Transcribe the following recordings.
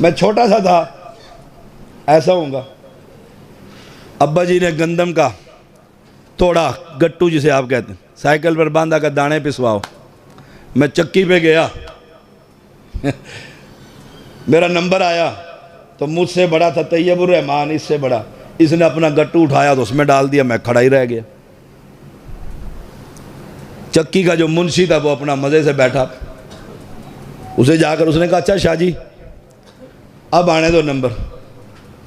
मैं छोटा सा था, ऐसा होऊंगा। अब्बा जी ने गंदम का तोड़ा, गट्टू जिसे आप कहते हैं, साइकिल पर बांधा कर दाने पिसवाओ। मैं चक्की पे गया मेरा नंबर आया तो मुझसे बड़ा था तैयबुर रहमान, इससे बड़ा, इसने अपना गट्टू उठाया तो उसमें डाल दिया, मैं खड़ा ही रह गया। चक्की का जो मुंशी था वो अपना मज़े से बैठा, उसे जाकर उसने कहा अच्छा शाह जी अब आने दो नंबर।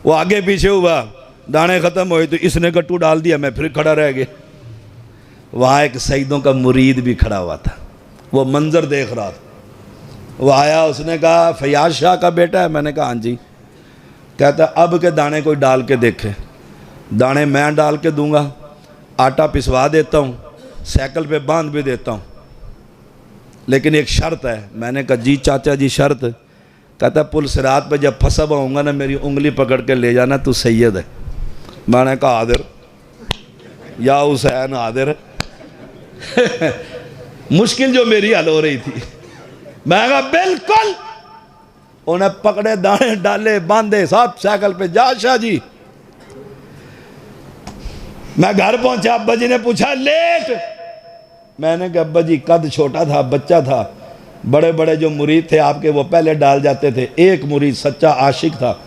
वो आगे पीछे हुआ, दाने ख़त्म हुए तो इसने गट्टू डाल दिया, मैं फिर खड़ा रह गया। वहाँ एक सईदों का मुरीद भी खड़ा हुआ था, वो मंजर देख रहा था। वो आया, उसने कहा फयाज शाह का बेटा है? मैंने कहा हाँ जी। कहता अब के दाने कोई डाल के देखे। दाने मैं डाल के दूंगा, आटा पिसवा देता हूँ, साइकिल पे बांध भी देता हूँ, लेकिन एक शर्त है। मैंने कहा जी चाचा जी शर्त? कहता पुल सिरात पे जब फंसा होऊंगा ना, मेरी उंगली पकड़ के ले जाना, तू सैयद है। मैंने कहा हाजिर या हुसैन हाजिर मुश्किल जो मेरी हल हो रही थी। मैं कहा बिल्कुल। उन्हें पकड़े, दाने डाले, बांधे, सब साइकिल पे जा शाह जी। मैं घर पहुंचा, अब्बा जी ने पूछा लेट? मैंने कहा अब्बा जी कद छोटा था, बच्चा था, बड़े बड़े जो मुरीद थे आपके वो पहले डाल जाते थे। एक मुरीद सच्चा आशिक था,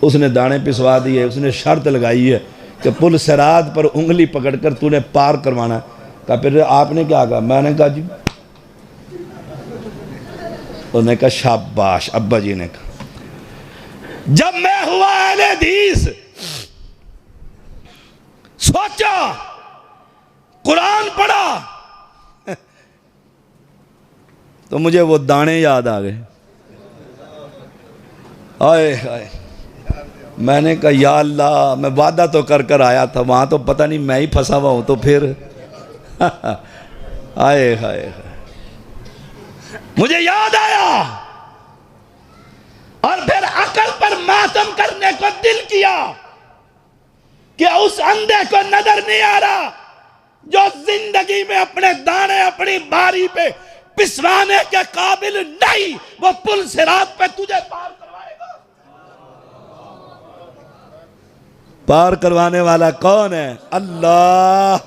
उसने दाने पिसवा दिए। उसने शर्त लगाई है कि पुल सिरात पर उंगली पकड़कर तूने पार करवाना। कहा फिर आपने क्या कहा? मैंने कहा जी, उन्होंने कहा शाबाश। अब्बा जी ने कहा जब मैं हुआ अहले हदीस, सोचा, कुरान पढ़ा तो मुझे वो दाने याद आ गए। आए हाय, मैंने कहा या अल्लाह, मैं वादा तो कर कर आया था, वहां तो पता नहीं मैं ही फंसा हुआ हूं तो फिर आए हाय, मुझे याद आया। और फिर अकल पर मातम करने को दिल किया कि उस अंधे को नजर नहीं आ रहा जो जिंदगी में अपने दाने अपनी बारी पे पिसवाने के काबिल नहीं, वो पुल सिरात पे तुझे पार करवाएगा। पार करवाने वाला कौन है? अल्लाह।